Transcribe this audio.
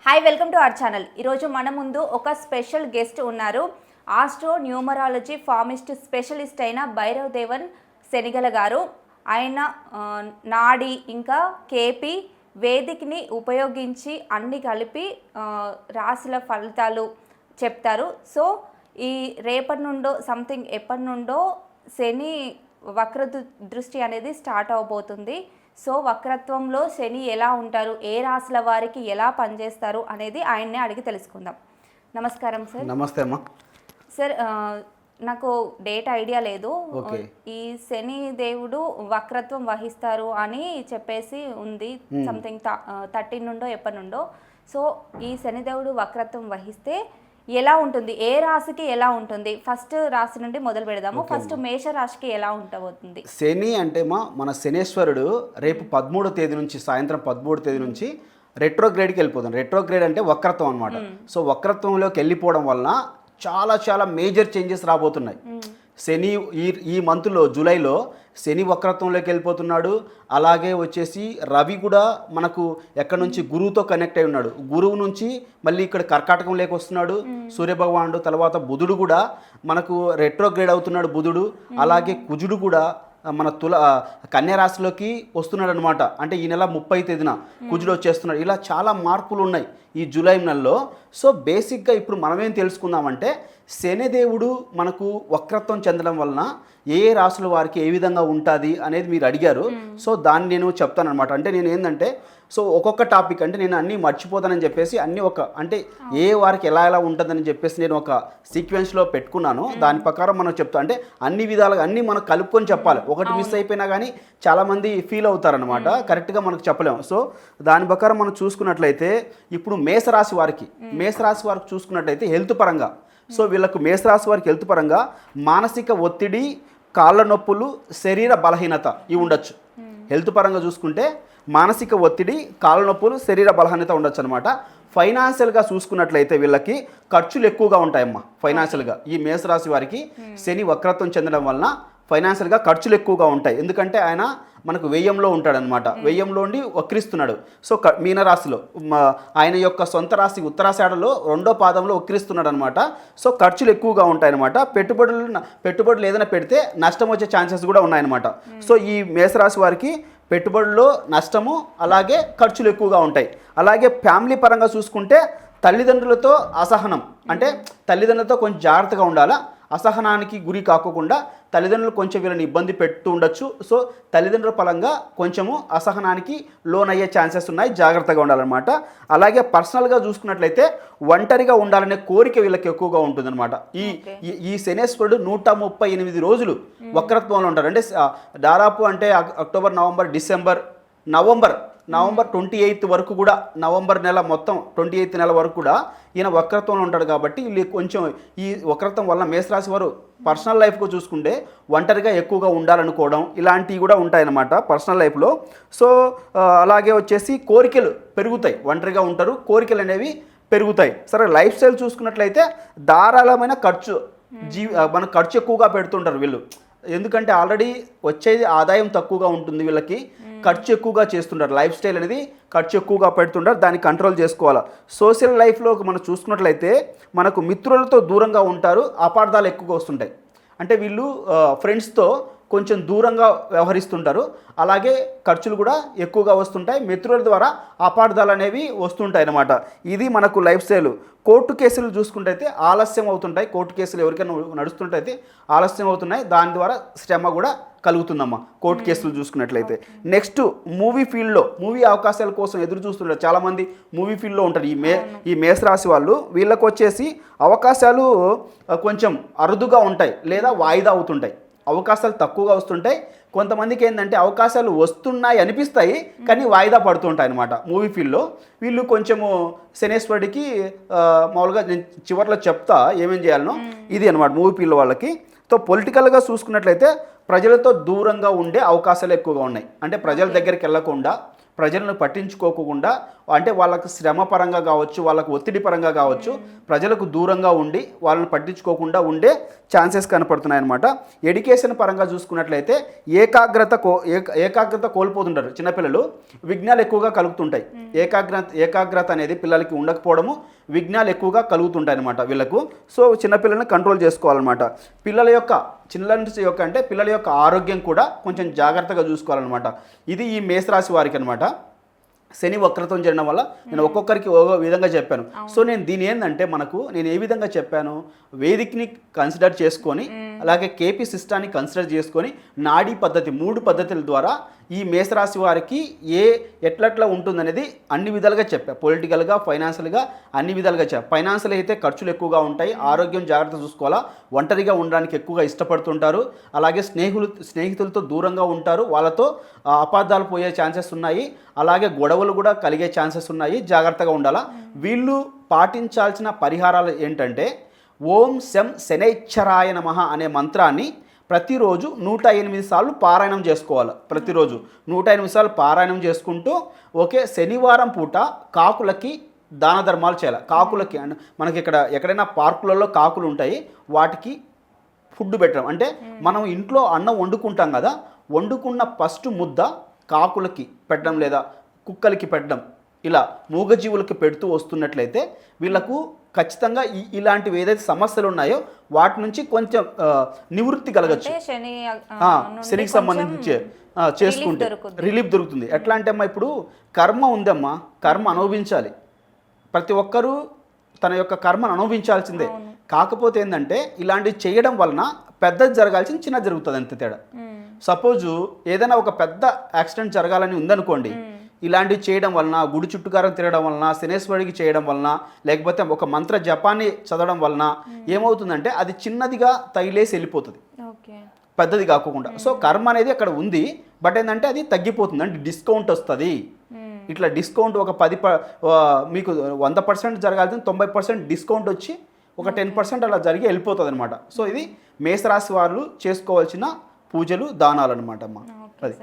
Hi welcome to our channel. ఈరోజు మన ముందు ఒక స్పెషల్ గెస్ట్ ఉన్నారు. ఆస్ట్రో న్యూమరాలజీ ఫార్మిస్ట్ స్పెషలిస్ట్ అయిన భైరవ్ దేవన్ సెనిగల గారు. ఆయన నాడి ఇంకా కేపీ వేదికని ఉపయోగించి అన్ని కలిపి రాశుల ఫలితాలు చెప్తారు. సో ఈ రేపటి నుండో సంథింగ్ ఎప్పటి నుండో శని వక్ర దృష్టి అనేది స్టార్ట్ అవబోతుంది. సో వక్రత్వంలో శని ఎలా ఉంటారు, ఏ రాశుల వారికి ఎలా పనిచేస్తారు అనేది ఆయన్నే అడిగి తెలుసుకుందాం. నమస్కారం సార్. నమస్తే అమ్మా. సార్ నాకు డేట్ ఐడియా లేదు. ఈ శని దేవుడు వక్రత్వం వహిస్తారు అని చెప్పేసి ఉంది, సంథింగ్ 13 నుండో ఎప్పటి నుండో. సో ఈ శనిదేవుడు వక్రత్వం వహిస్తే ఎలా ఉంటుంది, ఏ రాశికి ఎలా ఉంటుంది? ఫస్ట్ రాశి నుండి మొదలు పెడదాము. ఫస్ట్ మేష రాశికి ఎలా ఉండబోతుంది? శని అంటే మన శనేశ్వరుడు రేపు 13వ తేదీ నుంచి సాయంత్రం 13వ తేదీ నుంచి రెట్రోగ్రేడ్కి వెళ్ళిపోతుంది. రెట్రోగ్రేడ్ అంటే వక్రత్వం అనమాట. సో వక్రత్వంలోకి వెళ్ళిపోవడం వలన చాలా చాలా మేజర్ చేంజెస్ రాబోతున్నాయి. శని ఈ మంత్లో జూలైలో శని వక్రత్వంలోకి వెళ్ళిపోతున్నాడు. అలాగే వచ్చేసి రవి కూడా మనకు ఎక్కడి నుంచి గురువుతో కనెక్ట్ అయి ఉన్నాడు. గురువు నుంచి మళ్ళీ ఇక్కడ కర్కాటకంలోకి వస్తున్నాడు సూర్యభగవానుడు. తర్వాత బుధుడు కూడా మనకు రెట్రోగ్రేడ్ అవుతున్నాడు బుధుడు. అలాగే కుజుడు కూడా మన కన్యా రాశిలోకి వస్తున్నాడు అనమాట. అంటే ఈ నెల 30వ తేదీన కుజుడు వచ్చేస్తున్నాడు. ఇలా చాలా మార్పులు ఉన్నాయి ఈ జూలై నెలలో. సో బేసిక్గా ఇప్పుడు మనమేం తెలుసుకుందామంటే శనిదేవుడు మనకు వక్రత్వం చెందడం వలన ఏ రాశుల వారికి ఏ విధంగా ఉంటుంది అనేది మీరు అడిగారు. సో దాన్ని నేను చెప్తాను అనమాట. అంటే నేను ఏంటంటే సో ఒక్కొక్క టాపిక్ అంటే నేను అన్నీ మర్చిపోతానని చెప్పేసి అన్నీ అంటే ఏ వారికి ఎలా ఎలా ఉంటుందని చెప్పేసి నేను ఒక సీక్వెన్స్లో పెట్టుకున్నాను. దాని ప్రకారం మనం చెప్తాం. అంటే అన్ని విధాలుగా అన్నీ మనం కలుపుకొని చెప్పాలి. ఒకటి మిస్ అయిపోయినా కానీ చాలామంది ఫీల్ అవుతారనమాట, కరెక్ట్గా మనకు చెప్పలేము. సో దాని ప్రకారం మనం చూసుకున్నట్లయితే ఇప్పుడు మేషరాశి వారికి చూసుకున్నట్లయితే హెల్త్ పరంగా సో వీళ్ళకు మేషరాశి వారికి హెల్త్ పరంగా మానసిక ఒత్తిడి, కాళ్ళ నొప్పులు, శరీర బలహీనత ఇవి ఉండొచ్చు. హెల్త్ పరంగా చూసుకుంటే మానసిక ఒత్తిడి, కాళ్ళ నొప్పులు, శరీర బలహీనత ఉండొచ్చు అనమాట. ఫైనాన్షియల్గా చూసుకున్నట్లయితే వీళ్ళకి ఖర్చులు ఎక్కువగా ఉంటాయమ్మా. ఫైనాన్షియల్గా ఈ మేషరాశి వారికి శని వక్రత్వం చెందడం వలన ఫైనాన్షియల్గా ఖర్చులు ఎక్కువగా ఉంటాయి. ఎందుకంటే ఆయన మనకు వ్యయంలో ఉంటాడనమాట. వ్యయంలో ఉండి వక్రిస్తున్నాడు. సో మీనరాశిలో ఆయన యొక్క సొంత రాశి ఉత్తరాషాఢలో 2వ పాదంలో వక్రిస్తున్నాడు అనమాట. సో ఖర్చులు ఎక్కువగా ఉంటాయన్నమాట. పెట్టుబడులు ఏదైనా పెడితే నష్టం వచ్చే ఛాన్సెస్ కూడా ఉన్నాయన్నమాట. సో ఈ మేషరాశి వారికి పెట్టుబడుల్లో నష్టము అలాగే ఖర్చులు ఎక్కువగా ఉంటాయి. అలాగే ఫ్యామిలీ పరంగా చూసుకుంటే తల్లిదండ్రులతో అసహనం, అంటే తల్లిదండ్రులతో కొంచెం జాగ్రత్తగా ఉండాలా. అసహనానికి గురి కాకుండా తల్లిదండ్రులు కొంచెం వీళ్ళని ఇబ్బంది పెడుతూ ఉండొచ్చు. సో తల్లిదండ్రుల పరంగా కొంచెము అసహనానికి లోనయ్యే ఛాన్సెస్ ఉన్నాయి, జాగ్రత్తగా ఉండాలన్నమాట. అలాగే పర్సనల్గా చూసుకున్నట్లయితే ఒంటరిగా ఉండాలనే కోరిక వీళ్ళకి ఎక్కువగా ఉంటుందన్నమాట. ఈ శనేశ్వరుడు 138 రోజులు వక్రత్వంలో ఉంటారు. అంటే దాదాపు అంటే అక్టోబర్, నవంబర్, డిసెంబర్, నవంబర్ 28 వరకు కూడా, నవంబర్ నెల మొత్తం 28 నెల వరకు కూడా ఈయన వక్రత్వంలో ఉంటాడు. కాబట్టి వీళ్ళు కొంచెం ఈ వక్రత్వం వల్ల మేషరాశి వారు పర్సనల్ లైఫ్కు చూసుకుంటే ఒంటరిగా ఎక్కువగా ఉండాలనుకోవడం ఇలాంటివి కూడా ఉంటాయన్నమాట పర్సనల్ లైఫ్లో. సో అలాగే వచ్చేసి కోరికలు పెరుగుతాయి. ఒంటరిగా ఉంటారు, కోరికలు అనేవి పెరుగుతాయి. సరే లైఫ్ స్టైల్ చూసుకున్నట్లయితే ధారాళమైన మన ఖర్చు ఎక్కువగా పెడుతుంటారు వీళ్ళు. ఎందుకంటే ఆల్రెడీ వచ్చేది ఆదాయం తక్కువగా ఉంటుంది వీళ్ళకి, ఖర్చు ఎక్కువగా చేస్తుంటారు. లైఫ్ స్టైల్ అనేది ఖర్చు ఎక్కువగా పెడుతుంటారు, దాన్ని కంట్రోల్ చేసుకోవాలి. సోషల్ లైఫ్లో మనం చూసుకున్నట్లయితే మనకు మిత్రులతో దూరంగా ఉంటారు, అపార్థాలు ఎక్కువగా వస్తుంటాయి. అంటే వీళ్ళు ఫ్రెండ్స్తో కొంచెం దూరంగా వ్యవహరిస్తుంటారు. అలాగే ఖర్చులు కూడా ఎక్కువగా వస్తుంటాయి. మిత్రుల ద్వారా అపార్థాలు అనేవి వస్తుంటాయి అన్నమాట. ఇది మనకు లైఫ్ స్టైల్. కోర్టు కేసులు చూసుకుంటే ఆలస్యం అవుతుంటాయి. కోర్టు కేసులు ఎవరికైనా నడుస్తుంటే ఆలస్యం అవుతున్నాయి, దాని ద్వారా శ్రమ కూడా కలుగుతుందమ్మా కోర్టు కేసులు చూసుకున్నట్లయితే. నెక్స్ట్ మూవీ అవకాశాల కోసం ఎదురు చూస్తుంటారు చాలామంది. మూవీ ఫీల్డ్లో ఉంటారు ఈ మేషరాశి వాళ్ళు. వీళ్ళకి వచ్చేసి అవకాశాలు కొంచెం అరుదుగా ఉంటాయి లేదా వాయిదా అవుతుంటాయి. అవకాశాలు తక్కువగా వస్తుంటాయి. కొంతమందికి ఏంటంటే అవకాశాలు వస్తున్నాయి అనిపిస్తాయి కానీ వాయిదా పడుతుంటాయి అనమాట మూవీ ఫీల్డ్లో. వీళ్ళు కొంచెము శనేశ్వరుడికి మామూలుగా నేను చివరిలో చెప్తా ఏమేం చేయాలనో ఇది అనమాట మూవీ ఫీల్డ్ వాళ్ళకి. సో పొలిటికల్గా చూసుకున్నట్లయితే ప్రజలతో దూరంగా ఉండే అవకాశాలు ఎక్కువగా ఉన్నాయి. అంటే ప్రజల దగ్గరికి వెళ్ళకుండా ప్రజలను పట్టించుకోకుండా, అంటే వాళ్ళకు శ్రమ పరంగా కావచ్చు, వాళ్ళకు ఒత్తిడి పరంగా కావచ్చు, ప్రజలకు దూరంగా ఉండి వాళ్ళని పట్టించుకోకుండా ఉండే ఛాన్సెస్ కనపడుతున్నాయి అనమాట. ఎడ్యుకేషన్ పరంగా చూసుకున్నట్లయితే ఏకాగ్రత కోల్పోతుంటారు చిన్నపిల్లలు, విఘ్నాలు ఎక్కువగా కలుగుతుంటాయి. ఏకాగ్రత అనేది పిల్లలకి ఉండకపోవడము, విఘ్నాలు ఎక్కువగా కలుగుతుంటాయి అనమాట వీళ్ళకు. సో చిన్నపిల్లల్ని కంట్రోల్ చేసుకోవాలన్నమాట. పిల్లల యొక్క ఆరోగ్యం కూడా కొంచెం జాగ్రత్తగా చూసుకోవాలన్నమాట. ఇది ఈ మేషరాశి వారికి అనమాట. శని వక్రత్వం చేయడం వల్ల నేను ఒక్కొక్కరికి ఒక విధంగా చెప్పాను. సో నేను ఏ విధంగా చెప్పాను, వేదిక్ని కన్సిడర్ చేసుకొని, అలాగే కేపీ సిస్టాన్ని కన్సిడర్ చేసుకొని, నాడీ పద్ధతి 3 పద్ధతుల ద్వారా ఈ మేషరాశి వారికి ఎట్లట్లా ఉంటుందనేది అన్ని విధాలుగా చెప్పా. పొలిటికల్గా, ఫైనాన్షియల్గా అన్ని విధాలుగా చెప్పా. ఫైనాన్షియల్ అయితే ఖర్చులు ఎక్కువగా ఉంటాయి, ఆరోగ్యం జాగ్రత్త చూసుకోవాలా, ఒంటరిగా ఉండడానికి ఎక్కువగా ఇష్టపడుతుంటారు, అలాగే స్నేహితులతో దూరంగా ఉంటారు, వాళ్ళతో అపార్థాలు పోయే ఛాన్సెస్ ఉన్నాయి, అలాగే గొడవలు కూడా కలిగే ఛాన్సెస్ ఉన్నాయి, జాగ్రత్తగా ఉండాలా. వీళ్ళు పాటించాల్సిన పరిహారాలు ఏంటంటే, ఓం శం శనైశ్చరాయ నమః అనే మంత్రాన్ని ప్రతిరోజు 108 సార్లు పారాయణం చేసుకోవాలి. ప్రతిరోజు 108 సార్లు పారాయణం చేసుకుంటూ, శనివారం పూట కాకులకి దాన ధర్మాలు చేయాలి. కాకులకి మనకి ఎక్కడైనా పార్కులలో కాకులు ఉంటాయి, వాటికి ఫుడ్ పెట్టడం అంటే మనం ఇంట్లో అన్నం వండుకుంటాం కదా, వండుకున్న ఫస్ట్ ముద్ద కాకులకి పెట్టడం లేదా కుక్కలకి పెట్టడం, ఇలా మూగజీవులకి పెడుతూ వస్తున్నట్లయితే వీళ్ళకు ఖచ్చితంగా ఇలాంటివి ఏదైతే సమస్యలు ఉన్నాయో వాటి నుంచి కొంచెం నివృత్తి కలగచ్చు. శనికి సంబంధించి చేసుకుంటే రిలీఫ్ దొరుకుతుంది. ఎట్లా అంటే అమ్మా, ఇప్పుడు కర్మ ఉందమ్మా, కర్మ అనుభవించాలి. ప్రతి ఒక్కరూ తన యొక్క కర్మను అనుభవించాల్సిందే. కాకపోతే ఏంటంటే ఇలాంటివి చేయడం వలన పెద్దది జరగాల్సింది చిన్నది జరుగుతుంది, అంతే తేడా. సపోజు ఏదైనా ఒక పెద్ద యాక్సిడెంట్ జరగాలని ఉందనుకోండి, ఇలాంటివి చేయడం వలన, గుడి చుట్టుకారం తిరగడం వలన, శనేశ్వరుడికి చేయడం వలన, లేకపోతే ఒక మంత్ర జపాన్ని చదవడం వలన ఏమవుతుందంటే అది చిన్నదిగా తగిలేసి వెళ్ళిపోతుంది, పెద్దది కాకుండా. సో కర్మ అనేది అక్కడ ఉంది, బట్ ఏంటంటే అది తగ్గిపోతుంది, అంటే డిస్కౌంట్ వస్తుంది. ఇట్లా డిస్కౌంట్ మీకు 100% జరగాల్సింది 90% డిస్కౌంట్ వచ్చి ఒక 10% అలా జరిగి వెళ్ళిపోతుంది అనమాట. సో ఇది మేషరాశి వాళ్ళు చేసుకోవాల్సిన పూజలు, దానాలు అనమాట అమ్మా. అది